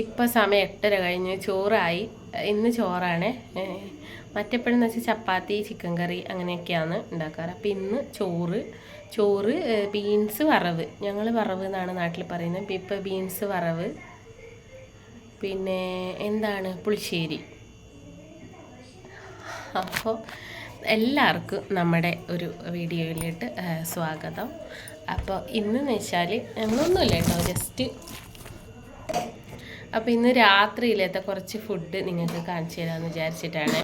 ഇപ്പം സമയം 8:30 കഴിഞ്ഞ് ചോറായി. ഇന്ന് ചോറാണ്. മറ്റെപ്പോഴെന്ന് വെച്ചാൽ ചപ്പാത്തി ചിക്കൻ കറി അങ്ങനെയൊക്കെയാണ് ഉണ്ടാക്കാറ്. അപ്പം ഇന്ന് ചോറ് ബീൻസ് വറവ്, ഞങ്ങൾ വറവ് എന്നാണ് നാട്ടിൽ പറയുന്നത്. ഇപ്പം ബീൻസ് വറവ്, പിന്നെ എന്താണ് പുളിശ്ശേരി. അപ്പോൾ എല്ലാവർക്കും നമ്മുടെ ഒരു വീഡിയോയിലോട്ട് സ്വാഗതം. അപ്പോൾ ഇന്നെന്ന് വെച്ചാൽ ഞങ്ങളൊന്നുമില്ല കേട്ടോ, ജസ്റ്റ് അപ്പോൾ ഇന്ന് രാത്രിയിലത്തെ കുറച്ച് ഫുഡ് നിങ്ങൾക്ക് കാണിച്ചു തരാമെന്ന് വിചാരിച്ചിട്ടാണ്.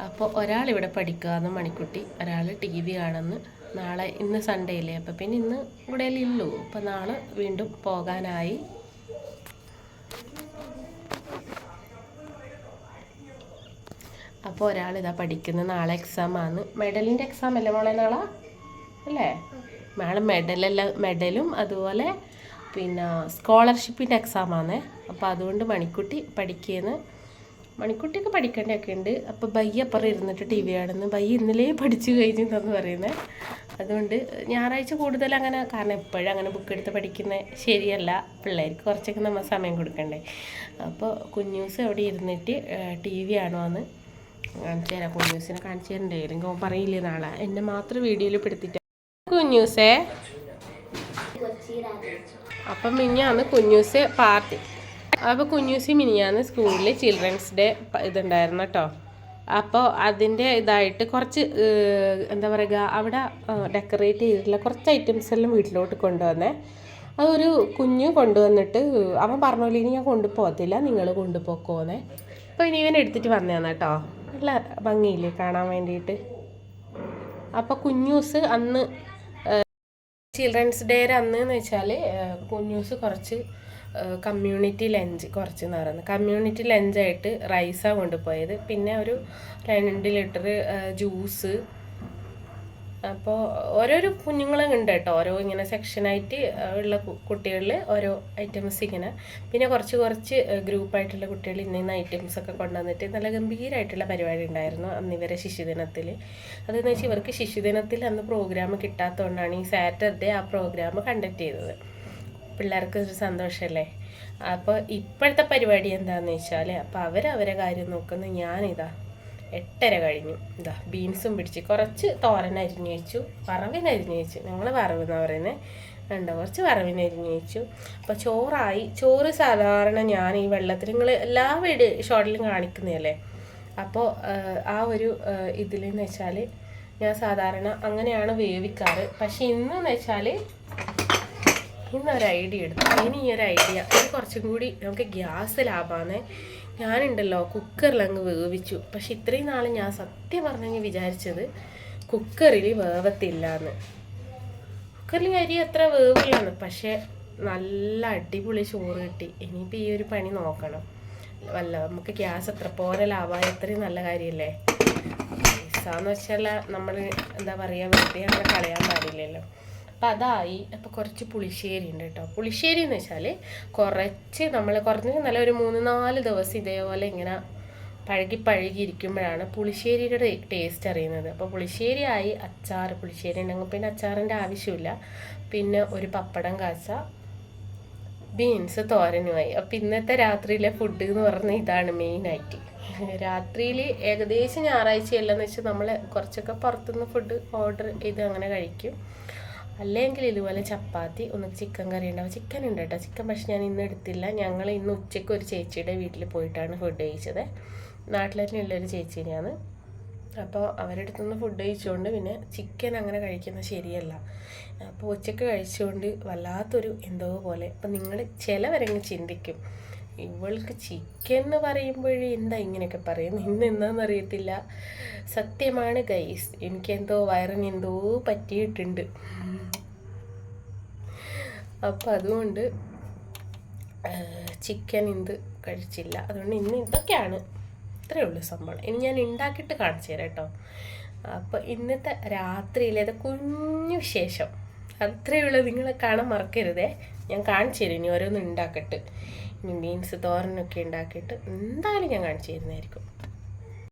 അപ്പോൾ ഒരാളിവിടെ പഠിക്കുകയെന്ന് മണിക്കുട്ടി, ഒരാൾ TV കാണുന്നു. നാളെ ഇന്ന് സൺഡേ ഇല്ലേ, അപ്പോൾ പിന്നെ ഇന്ന് ഇവിടെ ഇല്ലൂ. അപ്പോൾ നാളെ വീണ്ടും പോകാനായി. അപ്പോൾ ഒരാളിതാ പഠിക്കുന്നത്. നാളെ എക്സാമാണ്, മെഡലിൻ്റെ എക്സാം അല്ലേ മോളെ നാളെ അല്ലേ? നാളെ മെഡലും അതുപോലെ പിന്നെ സ്കോളർഷിപ്പിൻ്റെ എക്സാമാണ്. അപ്പോൾ അതുകൊണ്ട് മണിക്കുട്ടി പഠിക്കുന്നത്. മണിക്കുട്ടിയൊക്കെ പഠിക്കേണ്ടതൊക്കെ ഉണ്ട്. അപ്പോൾ ബയ്യ അപ്പുറം ഇരുന്നിട്ട് TV കാണുന്നു. ബയ്യ ഇന്നലെ പഠിച്ചു കഴിഞ്ഞെന്ന് പറയുന്നത്. അതുകൊണ്ട് ഞായറാഴ്ച കൂടുതൽ അങ്ങനെ, കാരണം എപ്പോഴും അങ്ങനെ ബുക്ക് എടുത്ത് പഠിക്കുന്നത് ശരിയല്ല. പിള്ളേർക്ക് കുറച്ചൊക്കെ നമ്മൾ സമയം കൊടുക്കണ്ടേ. അപ്പോൾ കുഞ്ഞൂസ് അവിടെ ഇരുന്നിട്ട് TV കാണുവാന്ന്. കാണിച്ചു തരാം, കുഞ്ഞൂസിനെ കാണിച്ചു തരണ്ടേ, അല്ലെങ്കിൽ പറയില്ലേ നാളെ എന്നെ മാത്രം വീഡിയോയിൽ പെടുത്തിട്ട്. കുഞ്ഞൂസേ, അപ്പം മിനിഞ്ഞാന്ന് കുഞ്ഞൂസ് പാർട്ടി. അപ്പോൾ കുഞ്ഞൂസ് മിനിഞ്ഞാന്ന് സ്കൂളിൽ ചിൽഡ്രൻസ് ഡേ ഇതുണ്ടായിരുന്നു കേട്ടോ. അപ്പോൾ അതിൻ്റെ ഇതായിട്ട് കുറച്ച് എന്താ പറയുക, അവിടെ ഡെക്കറേറ്റ് ചെയ്തിട്ടുള്ള കുറച്ച് ഐറ്റംസ് എല്ലാം വീട്ടിലോട്ട് കൊണ്ടുവന്നേ. അതൊരു കുഞ്ഞ് കൊണ്ടുവന്നിട്ട് അവൻ പറഞ്ഞോലെ ഇനി ഞാൻ കൊണ്ടുപോകത്തില്ല, നിങ്ങൾ കൊണ്ടുപോക്കോന്നേ. അപ്പോൾ ഇനി ഇവൻ എടുത്തിട്ട് വന്നതാണ് കേട്ടോ. നല്ല ഭംഗിയില്ലേ കാണാൻ വേണ്ടിയിട്ട്. അപ്പോൾ കുഞ്ഞൂസ് അന്ന് ചിൽഡ്രൻസ് ഡേയുടെ അന്ന് എന്ന് വെച്ചാൽ കുഞ്ഞൂസ് കുറച്ച് കമ്മ്യൂണിറ്റി ലഞ്ച് കുറച്ച് നടന്നു. കമ്മ്യൂണിറ്റി ലഞ്ചായിട്ട് റൈസാണ് കൊണ്ടുപോയത്, പിന്നെ ഒരു 2 ലിറ്റർ ജ്യൂസ്. അപ്പോൾ ഓരോരോ കുഞ്ഞുങ്ങളും ഉണ്ട് കേട്ടോ, ഓരോ ഇങ്ങനെ സെക്ഷനായിട്ട് ഉള്ള കുട്ടികളിൽ ഓരോ ഐറ്റംസ് ഇങ്ങനെ, പിന്നെ കുറച്ച് ഗ്രൂപ്പായിട്ടുള്ള കുട്ടികൾ ഇന്ന ഐറ്റംസൊക്കെ കൊണ്ടുവന്നിട്ട് നല്ല ഗംഭീരമായിട്ടുള്ള പരിപാടി ഉണ്ടായിരുന്നു അന്ന് ഇവരെ ശിശുദിനത്തിൽ. അതെന്ന് വെച്ചാൽ ഇവർക്ക് ശിശുദിനത്തിൽ അന്ന് പ്രോഗ്രാം കിട്ടാത്തതുകൊണ്ടാണ് ഈ സാറ്റർഡേ ആ പ്രോഗ്രാം കണ്ടക്ട് ചെയ്തത്. പിള്ളേർക്ക് ഒരു സന്തോഷമല്ലേ. അപ്പോൾ ഇപ്പോഴത്തെ പരിപാടി എന്താണെന്ന് വെച്ചാൽ, അപ്പോൾ അവരവരെ കാര്യം നോക്കുന്നു. ഞാനിതാ 8:30 കഴിഞ്ഞു. ഇതാ ബീൻസും പിടിച്ച് കുറച്ച് തോരൻ അരിഞ്ഞു വെച്ചു, വറവിന് അരിഞ്ഞു വെച്ചു. ഞങ്ങൾ വറവെന്നാണ് പറയുന്നത്. ഉണ്ടോ, കുറച്ച് വറവിന് അരിഞ്ഞു വെച്ചു. അപ്പോൾ ചോറായി. ചോറ് സാധാരണ ഞാൻ ഈ വെള്ളത്തിൽ, നിങ്ങൾ എല്ലാ ഷോർട്ടിലും കാണിക്കുന്നതല്ലേ, അപ്പോൾ ആ ഒരു ഇതിലെന്ന് വെച്ചാൽ ഞാൻ സാധാരണ അങ്ങനെയാണ് വേവിക്കാറ്. പക്ഷെ ഇന്നെന്ന് വെച്ചാൽ ഇന്നൊരു ഐഡിയ എടുത്തു. ഇനി ഈ ഒരു ഐഡിയ ഇത് കുറച്ചും കൂടി നമുക്ക് ഗ്യാസ് ലാഭമാണ്. ഞാനുണ്ടല്ലോ കുക്കറിലങ്ങ് വേവിച്ചു. പക്ഷെ ഇത്രയും നാൾ ഞാൻ സത്യം പറഞ്ഞെങ്കിൽ വിചാരിച്ചത് കുക്കറിൽ വേവത്തില്ല എന്ന്. കുക്കറിൽ അരി അത്ര വേവില്ലാന്ന്, പക്ഷേ നല്ല അടിപൊളി ചോറ് കിട്ടി. ഇനിയിപ്പോൾ ഈ ഒരു പണി നോക്കണം. നമുക്ക് ഗ്യാസ് എത്ര പോലെ ലാഭമായി, എത്രയും നല്ല കാര്യമല്ലേ. പൈസയെന്ന് വെച്ചാൽ നമ്മൾ എന്താ പറയുക, വെറുതെ അങ്ങനെ കളയാൻ പാടില്ലല്ലോ. അപ്പം അതായി. അപ്പോൾ കുറച്ച് പുളിശ്ശേരി ഉണ്ട് കേട്ടോ. പുളിശ്ശേരി എന്ന് വെച്ചാൽ കുറച്ച് നമ്മൾ കുറഞ്ഞ് നല്ല ഒരു 3-4 ദിവസം ഇതേപോലെ ഇങ്ങനെ പഴകിയിരിക്കുമ്പോഴാണ് പുളിശ്ശേരിയുടെ ടേസ്റ്റ് അറിയുന്നത്. അപ്പോൾ പുളിശ്ശേരി ആയി. പുളിശ്ശേരി ഉണ്ടെങ്കിൽ പിന്നെ അച്ചാറിൻ്റെ ആവശ്യമില്ല. പിന്നെ ഒരു പപ്പടം കാച്ച, ബീൻസ് തോരനുമായി. അപ്പം ഇന്നത്തെ രാത്രിയിലെ ഫുഡ് എന്ന് പറഞ്ഞാൽ ഇതാണ് മെയിനായിട്ട്. രാത്രിയിൽ ഏകദേശം ഞായറാഴ്ചയല്ലെന്ന് വെച്ചാൽ നമ്മൾ കുറച്ചൊക്കെ പുറത്തുനിന്ന് ഫുഡ് ഓർഡർ ചെയ്ത് അങ്ങനെ കഴിക്കും. അല്ലെങ്കിൽ ഇതുപോലെ ചപ്പാത്തി, ഒന്ന് ചിക്കൻ കറി ഉണ്ടാവും. ചിക്കൻ ഉണ്ട് കേട്ടോ, ചിക്കൻ പക്ഷെ ഞാൻ ഇന്ന് എടുത്തില്ല. ഞങ്ങൾ ഇന്ന് ഉച്ചയ്ക്ക് ഒരു ചേച്ചിയുടെ വീട്ടിൽ പോയിട്ടാണ് ഫുഡ് കഴിച്ചത്. നാട്ടിൽ തന്നെയുള്ളൊരു ചേച്ചീനെയാണ്. അപ്പോൾ അവരുടെ അടുത്തുനിന്ന് ഫുഡ് കഴിച്ചുകൊണ്ട് പിന്നെ ചിക്കൻ അങ്ങനെ കഴിക്കുന്നത് ശരിയല്ല. അപ്പോൾ ഉച്ചയ്ക്ക് കഴിച്ചുകൊണ്ട് വല്ലാത്തൊരു എന്തോ പോലെ. അപ്പം നിങ്ങൾ ചിലവരങ്ങ് ചിന്തിക്കും, ഇവൾക്ക് ചിക്കൻ എന്ന് പറയുമ്പോഴേ എന്താ ഇങ്ങനെയൊക്കെ പറയുന്നത്, ഇന്ന് എന്താണെന്ന് അറിയത്തില്ല. സത്യമാണ് ഗൈസ്, എനിക്കെന്തോ വയറിന് എന്തോ പറ്റിയിട്ടുണ്ട്. അപ്പോൾ അതുകൊണ്ട് ചിക്കൻ ഇന്ന് കഴിച്ചില്ല. അതുകൊണ്ട് ഇന്ന് ഇതൊക്കെയാണ്, ഇത്രയേ ഉള്ളൂ സംഭവം. ഇനി ഞാൻ ഉണ്ടാക്കിയിട്ട് കാണിച്ചു തരാം കേട്ടോ. അപ്പോൾ ഇന്നത്തെ രാത്രിയിലേത് കുഞ്ഞു വിശേഷം അത്രയേ ഉള്ളൂ. നിങ്ങളെ കാണാൻ മറക്കരുതേ. ഞാൻ കാണിച്ചു തരും ഇനി ഓരോന്ന് ഉണ്ടാക്കിയിട്ട്. ഇനി ബീൻസ് തോരനൊക്കെ ഉണ്ടാക്കിയിട്ട് എന്തായാലും ഞാൻ കാണിച്ചു തരുന്നതായിരിക്കും.